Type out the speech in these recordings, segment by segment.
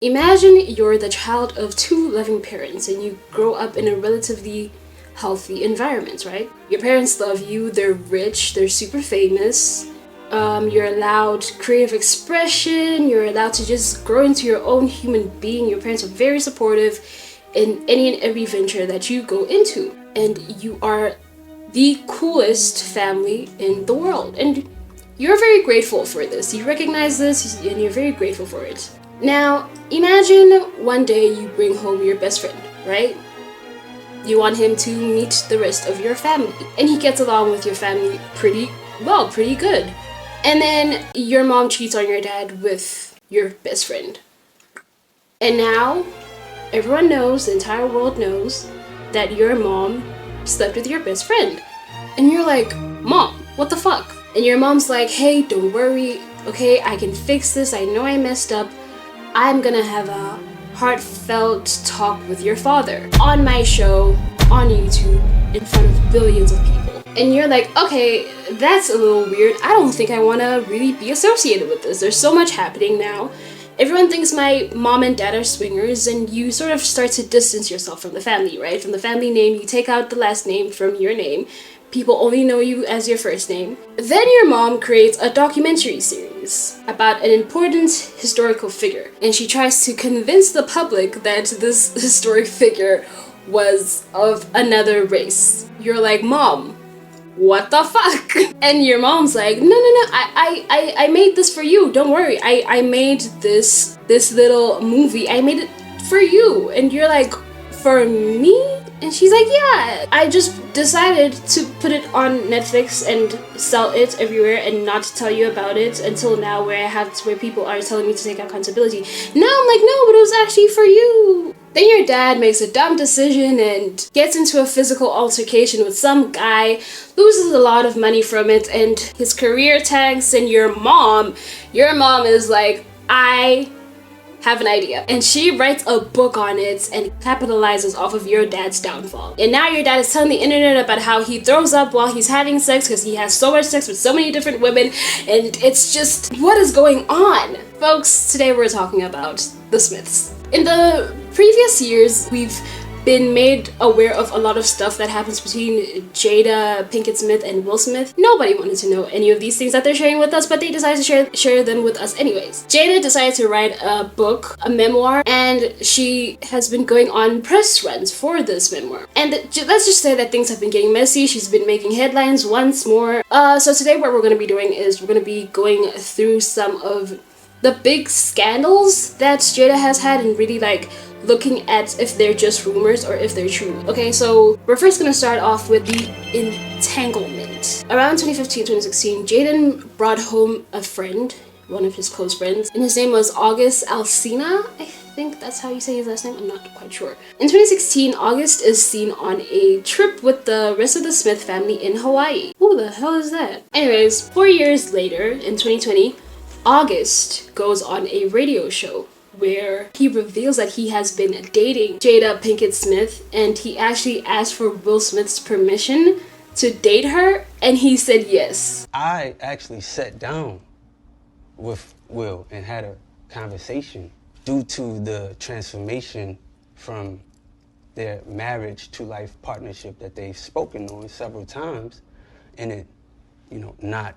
Imagine you're the child of two loving parents and you grow up in a relatively healthy environment, right? Your parents love you, they're rich, they're super famous. You're allowed creative expression, you're allowed to just grow into your own human being. Your parents are very supportive in any and every venture that you go into. And you are the coolest family in the world. And you're very grateful for this. You recognize this and you're very grateful for it. Now, imagine one day you bring home your best friend, right? You want him to meet the rest of your family. And he gets along with your family pretty good. And then your mom cheats on your dad with your best friend. And now, everyone knows, the entire world knows, that your mom slept with your best friend. And you're like, Mom, what the fuck? And your mom's like, hey, don't worry, okay, I can fix this, I know I messed up. I'm gonna have a heartfelt talk with your father on my show, on YouTube, in front of billions of people. And you're like, okay, that's a little weird. I don't think I wanna really be associated with this. There's so much happening now. Everyone thinks my mom and dad are swingers, and you sort of start to distance yourself from the family, right? From the family name, you take out the last name from your name. People only know you as your first name. Then your mom creates a documentary series about an important historical figure. And she tries to convince the public that this historic figure was of another race. You're like, Mom, what the fuck? And your mom's like, no, I made this for you. Don't worry. I made this little movie. I made it for you. And you're like, for me? And she's like, yeah, I just decided to put it on Netflix and sell it everywhere and not tell you about it until now, where people are telling me to take accountability. Now I'm like, no, but it was actually for you. Then your dad makes a dumb decision and gets into a physical altercation with some guy, loses a lot of money from it, and his career tanks. And your mom is like, I have an idea. And she writes a book on it and capitalizes off of your dad's downfall. And now your dad is telling the internet about how he throws up while he's having sex because he has so much sex with so many different women, and it's just, what is going on? Folks, today we're talking about the Smiths. In the previous years, we've been made aware of a lot of stuff that happens between Jada Pinkett Smith and Will Smith. Nobody wanted to know any of these things that they're sharing with us, but they decided to share them with us anyways. Jada decided to write a book, a memoir, and she has been going on press runs for this memoir. And let's just say that things have been getting messy. She's been making headlines once more. So today what we're going to be doing is we're going to be going through some of the big scandals that Jada has had and really looking at if they're just rumors or if they're true. Okay, so we're first gonna start off with the entanglement. Around 2015-2016, Jaden brought home a friend, one of his close friends, and his name was August Alsina. I think that's how you say his last name, I'm not quite sure. In 2016, August is seen on a trip with the rest of the Smith family in Hawaii. Who the hell is that? Anyways, 4 years later, in 2020, August goes on a radio show where he reveals that he has been dating Jada Pinkett Smith, and he actually asked for Will Smith's permission to date her, and he said yes. I actually sat down with Will and had a conversation due to the transformation from their marriage to life partnership that they've spoken on several times, and it, not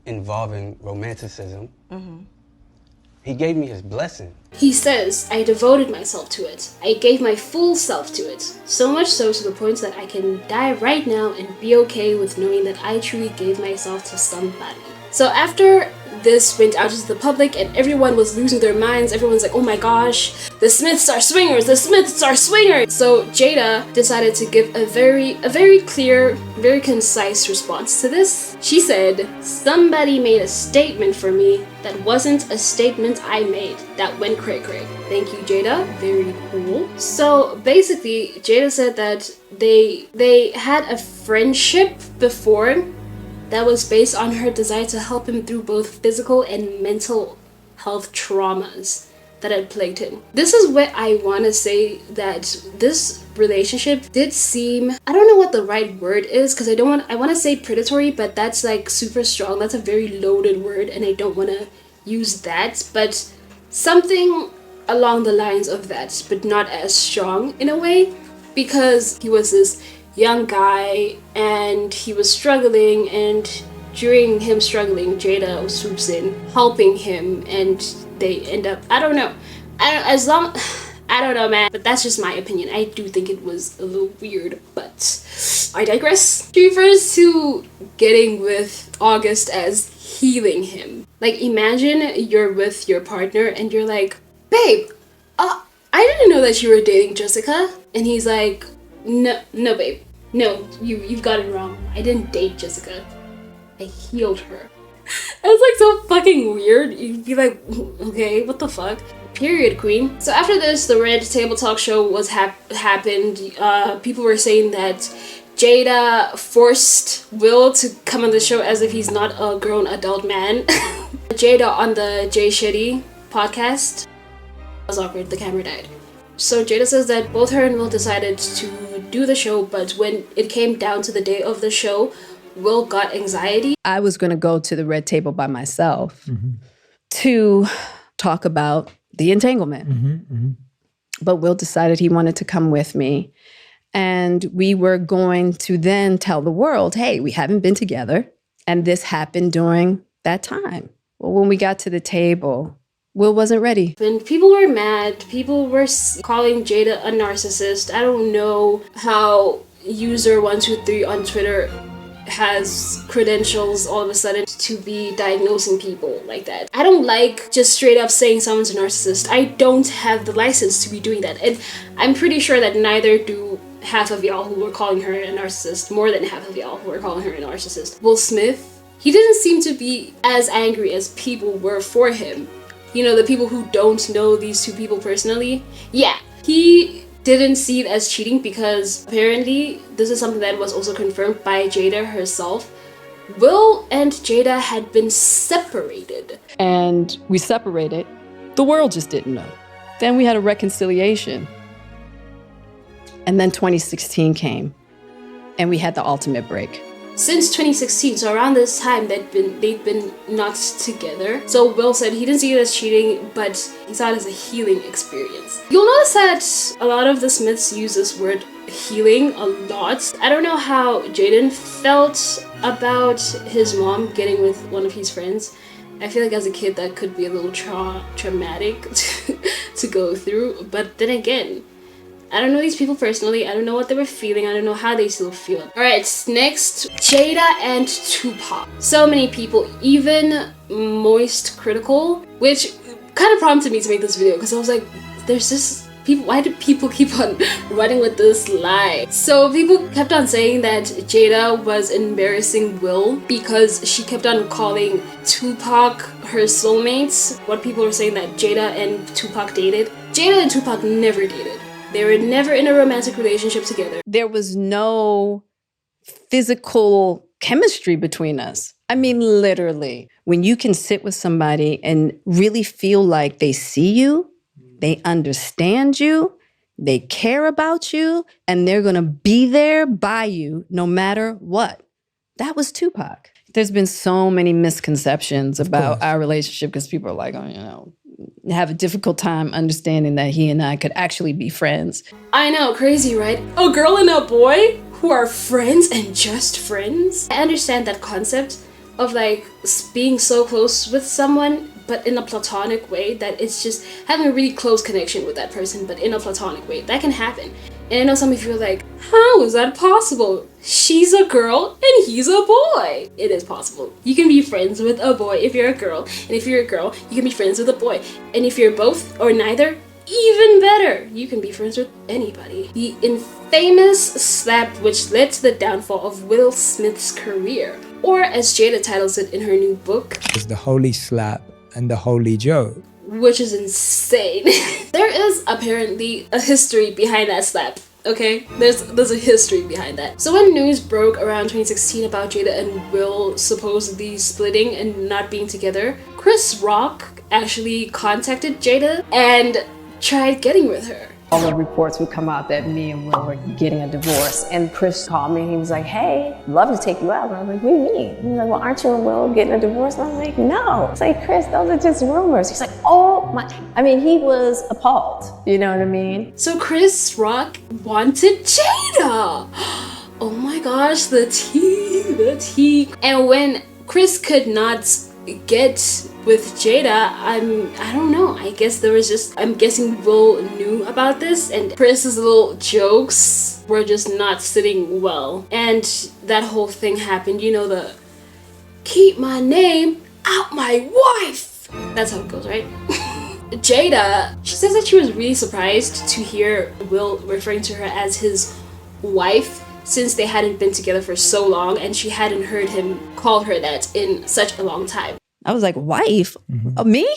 involving romanticism. Mm-hmm. He gave me his blessing. He says, I devoted myself to it. I gave my full self to it. So much so to the point that I can die right now and be okay with knowing that I truly gave myself to somebody. So after this went out to the public and everyone was losing their minds, everyone's like, oh my gosh, the Smiths are swingers, the Smiths are swingers. So Jada decided to give a very clear, very concise response to this. She said, somebody made a statement for me that wasn't a statement I made. That went cray-cray. Thank you, Jada. Very cool. So basically, Jada said that they had a friendship before that was based on her desire to help him through both physical and mental health traumas that had plagued him. This is what I want to say, that this relationship did seem, I don't know what the right word is, because I want to say predatory, but that's super strong. That's a very loaded word and I don't want to use that, but something along the lines of that, but not as strong in a way, because he was this young guy and he was struggling, and during him struggling, Jada swoops in, helping him, and they end up, I don't know, I don't know, man, but that's just my opinion. I do think it was a little weird, but I digress. She refers to getting with August as healing him. Like, imagine you're with your partner and you're like, babe, I didn't know that you were dating Jessica. And he's like, no, babe, no, you've got it wrong. I didn't date Jessica. I healed her. It's like so fucking weird. You'd be like, okay, what the fuck? Period, queen. So after this, the Red Table Talk show was happened. People were saying that Jada forced Will to come on the show as if he's not a grown adult man. Jada on the Jay Shetty podcast. It was awkward, the camera died. So Jada says that both her and Will decided to do the show, but when it came down to the day of the show, Will got anxiety. I was going to go to the Red Table by myself to talk about the entanglement. But Will decided he wanted to come with me. And we were going to then tell the world, hey, we haven't been together. And this happened during that time. Well, when we got to the table, Will wasn't ready. And people were mad. People were calling Jada a narcissist. I don't know how user123 on Twitter has credentials all of a sudden to be diagnosing people like that. I don't like just straight up saying someone's a narcissist. I don't have the license to be doing that. And I'm pretty sure that neither do half of y'all who were calling her a narcissist, more than half of y'all who were calling her a narcissist. Will Smith, he didn't seem to be as angry as people were for him. You know, the people who don't know these two people personally. Yeah, he didn't see it as cheating because apparently this is something that was also confirmed by Jada herself. Will and Jada had been separated. And we separated. The world just didn't know. Then we had a reconciliation. And then 2016 came and we had the ultimate break. Since 2016, so around this time they'd been not together. So Will said he didn't see it as cheating, but he saw it as a healing experience. You'll notice that a lot of the Smiths use this word healing a lot. I don't know how Jaden felt about his mom getting with one of his friends. I feel like as a kid that could be a little traumatic to go through, but then again, I don't know these people personally. I don't know what they were feeling. I don't know how they still feel. Alright, next, Jada and Tupac. So many people, even Moist Critical, which kind of prompted me to make this video because I was like, there's this people, why do people keep on running with this lie? So people kept on saying that Jada was embarrassing Will because she kept on calling Tupac her soulmates. What people were saying that Jada and Tupac dated. Jada and Tupac never dated. They were never in a romantic relationship together. There was no physical chemistry between us. I mean, literally, when you can sit with somebody and really feel like they see you, they understand you, they care about you, and they're going to be there by you no matter what. That was Tupac. There's been so many misconceptions about our relationship because people are like, oh, you know, have a difficult time understanding that he and I could actually be friends. I know, crazy, right? A girl and a boy who are friends and just friends. I understand that concept of like being so close with someone, but in a platonic way, that it's just having a really close connection with that person, but in a platonic way. That can happen. And I know some of you are like, how is that possible? She's a girl and he's a boy. It is possible. You can be friends with a boy if you're a girl. And if you're a girl, you can be friends with a boy. And if you're both or neither, even better. You can be friends with anybody. The infamous slap which led to the downfall of Will Smith's career. Or as Jada titles it in her new book, is the holy slap and the holy joke. Which is insane. There is apparently a history behind that slap, okay? There's a history behind that. So when news broke around 2016 about Jada and Will supposedly splitting and not being together, Chris Rock actually contacted Jada and tried getting with her. All the reports would come out that me and Will were getting a divorce. And Chris called me and he was like, hey, I'd love to take you out. And I was like, what do you mean? He was like, well, aren't you and Will getting a divorce? And I was like, no. It's like, Chris, those are just rumors. He's like, oh my. I mean, he was appalled. You know what I mean? So Chris Rock wanted Jada. Oh my gosh, the tea. And when Chris could not get with Jada, I don't know, I guess there was just, I'm guessing Will knew about this and Chris's little jokes were just not sitting well. And that whole thing happened, you know, the keep my name out my wife. That's how it goes, right? Jada, she says that she was really surprised to hear Will referring to her as his wife since they hadn't been together for so long and she hadn't heard him call her that in such a long time. I was like, wife? Me?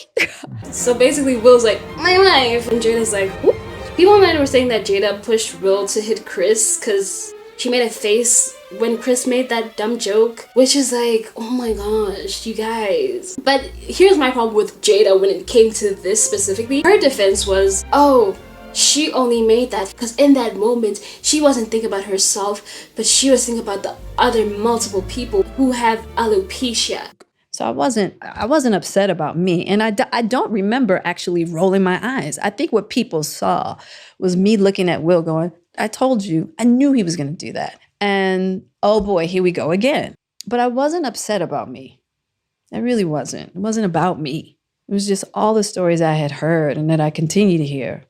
So basically Will's like, my wife, and Jada's like, whoop. People online were saying that Jada pushed Will to hit Chris because she made a face when Chris made that dumb joke, which is like, oh my gosh, you guys. But here's my problem with Jada when it came to this specifically. Her defense was, oh, she only made that because in that moment she wasn't thinking about herself, but she was thinking about the other multiple people who have alopecia. So I wasn't upset about me. And I don't remember actually rolling my eyes. I think what people saw was me looking at Will going, I told you, I knew he was going to do that. And oh boy, here we go again. But I wasn't upset about me. I really wasn't. It wasn't about me. It was just all the stories I had heard and that I continue to hear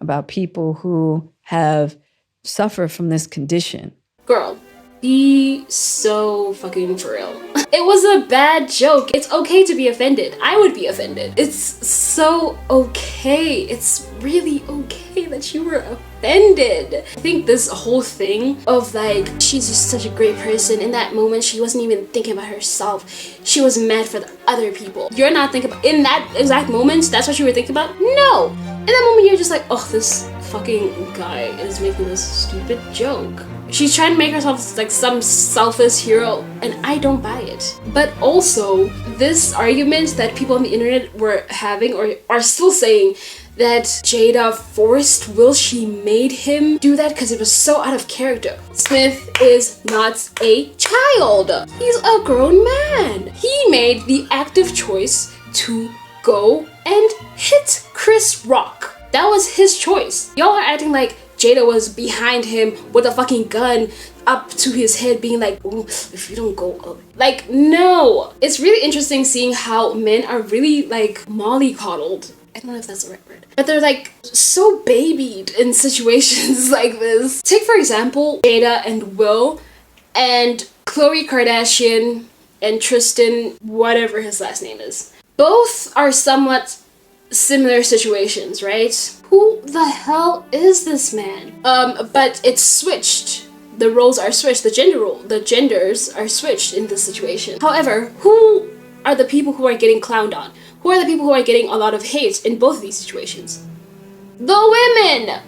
about people who have suffered from this condition. Girl, be so fucking for real. It was a bad joke. It's okay to be offended. I would be offended. It's so okay. It's really okay that you were offended. I think this whole thing of like, she's just such a great person. In that moment, she wasn't even thinking about herself. She was mad for the other people. You're not thinking about, in that exact moment, that's what you were thinking about? No. In that moment, you're just like, oh, this fucking guy is making this stupid joke. She's trying to make herself like some selfless hero, and I don't buy it. But also, this argument that people on the internet were having or are still saying that Jada forced Will, she made him do that because it was so out of character. Smith is not a child. He's a grown man. He made the active choice to go and hit Chris Rock. That was his choice. Y'all are acting like Jada was behind him with a fucking gun up to his head being like, oh, if you don't go up. Like, no. It's really interesting seeing how men are really like mollycoddled. I don't know if that's the right word. But they're like so babied in situations like this. Take for example, Jada and Will and Khloe Kardashian and Tristan, whatever his last name is. Both are somewhat similar situations, right? Who the hell is this man? But it's switched. The roles are switched. The genders are switched in this situation. However, who are the people who are getting clowned on? Who are the people who are getting a lot of hate in both of these situations? The women!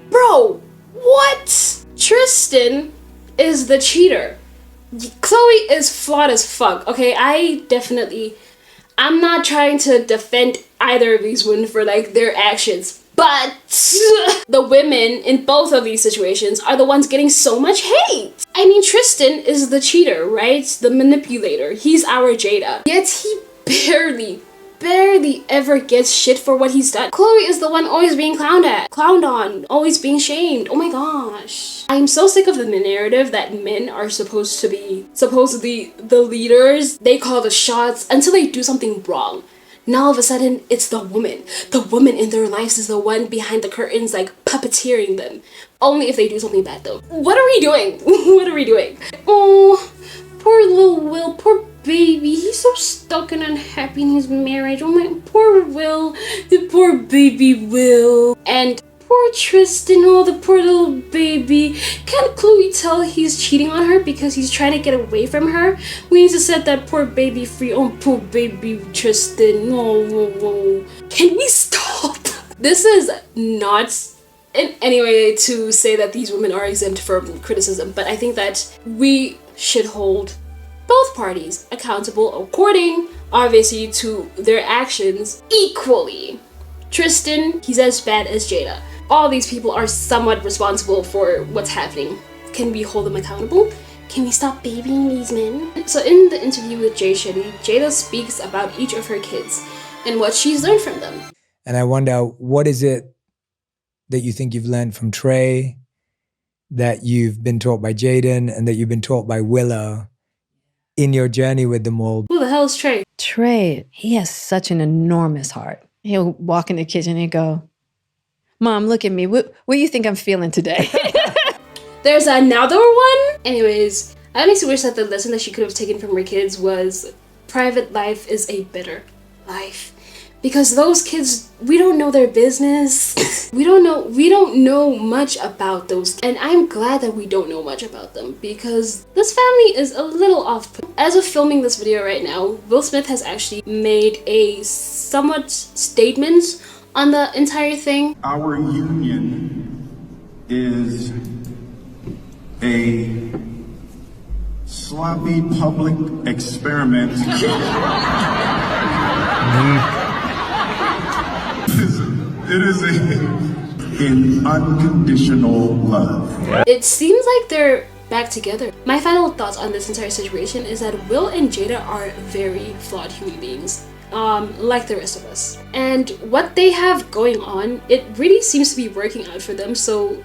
Bro, what? Tristan is the cheater. Khloe is flawed as fuck, okay? I'm not trying to defend either of these women for like their actions, but the women in both of these situations are the ones getting so much hate. I mean, Tristan is the cheater, right? The manipulator. He's our Jada. Yet he barely ever gets shit for what he's done. Khloe is the one always being clowned on, always being shamed. Oh my gosh. I'm so sick of the narrative that men are supposed to be supposedly the leaders. They call the shots until they do something wrong. Now all of a sudden, it's the woman. The woman in their lives is the one behind the curtains, like puppeteering them. Only if they do something bad though. What are we doing? What are we doing? Oh, poor little Will, poor baby. He's so stuck and unhappy in his marriage. Oh my, poor Will, the poor baby Will. And poor Tristan, oh, the poor little baby. Can't Khloe tell he's cheating on her because he's trying to get away from her? We need to set that poor baby free. Oh, poor baby Tristan. No. Can we stop? This is not in any way to say that these women are exempt from criticism, but I think that we should hold both parties accountable according, obviously, to their actions equally. Tristan, he's as bad as Jada. All these people are somewhat responsible for what's happening. Can we hold them accountable? Can we stop babying these men? So in the interview with Jay Shetty, Jada speaks about each of her kids and what she's learned from them. And I wonder, what is it that you think you've learned from Trey, that you've been taught by Jaden, and that you've been taught by Willow in your journey with them all? Who the hell is Trey? Trey, he has such an enormous heart. He'll walk in the kitchen and go, Mom, look at me. What do you think I'm feeling today? There's another one? Anyways, I honestly wish that the lesson that she could have taken from her kids was private life is a better life. Because those kids, we don't know their business. we don't know much about those. And I'm glad that we don't know much about them because this family is a little off. As of filming this video right now, Will Smith has actually made a somewhat statement on the entire thing. Our union is a sloppy public experiment. It is in unconditional love. It seems like they're back together. My final thoughts on this entire situation is that Will and Jada are very flawed human beings. Like the rest of us. And what they have going on, it really seems to be working out for them, so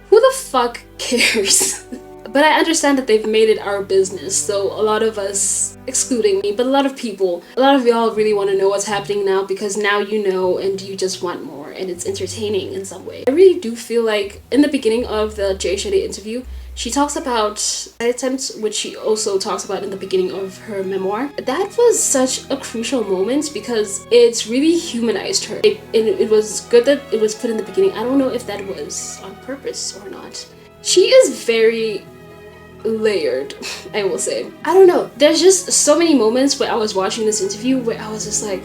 who the fuck cares? But I understand that they've made it our business, so a lot of us, excluding me, but a lot of people, a lot of y'all really want to know what's happening now because now you know and you just want more and it's entertaining in some way. I really do feel like in the beginning of the Jay Shetty interview, she talks about side attempts, which she also talks about in the beginning of her memoir. That was such a crucial moment because it's really humanized her. It was good that it was put in the beginning. I don't know if that was on purpose or not. She is very layered, I will say. I don't know. There's just so many moments where I was watching this interview where I was just like,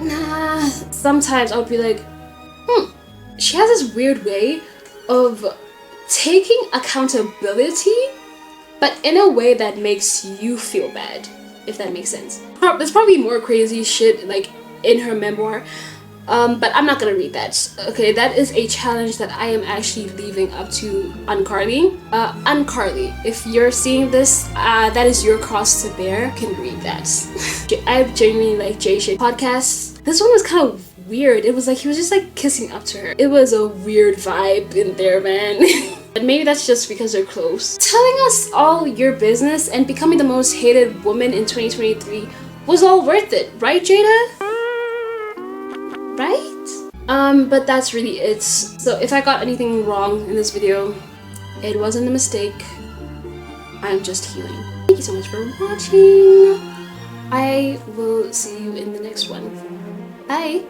nah. Sometimes I would be like, she has this weird way of taking accountability, but in a way that makes you feel bad, if that makes sense. There's probably more crazy shit like in her memoir, but I'm not gonna read that. Okay, that is a challenge that I am actually leaving up to Uncarly. Uncarly, if you're seeing this, that is your cross to bear. You can read that. I genuinely like Jay Shetty podcasts. This one was kind of weird. It was like he was just like kissing up to her. It was a weird vibe in there, man. But maybe that's just because they're close. Telling us all your business and becoming the most hated woman in 2023 was all worth it, right, Jada? Right? But that's really it. So if I got anything wrong in this video, it wasn't a mistake. I'm just healing. Thank you so much for watching. I will see you in the next one. Bye!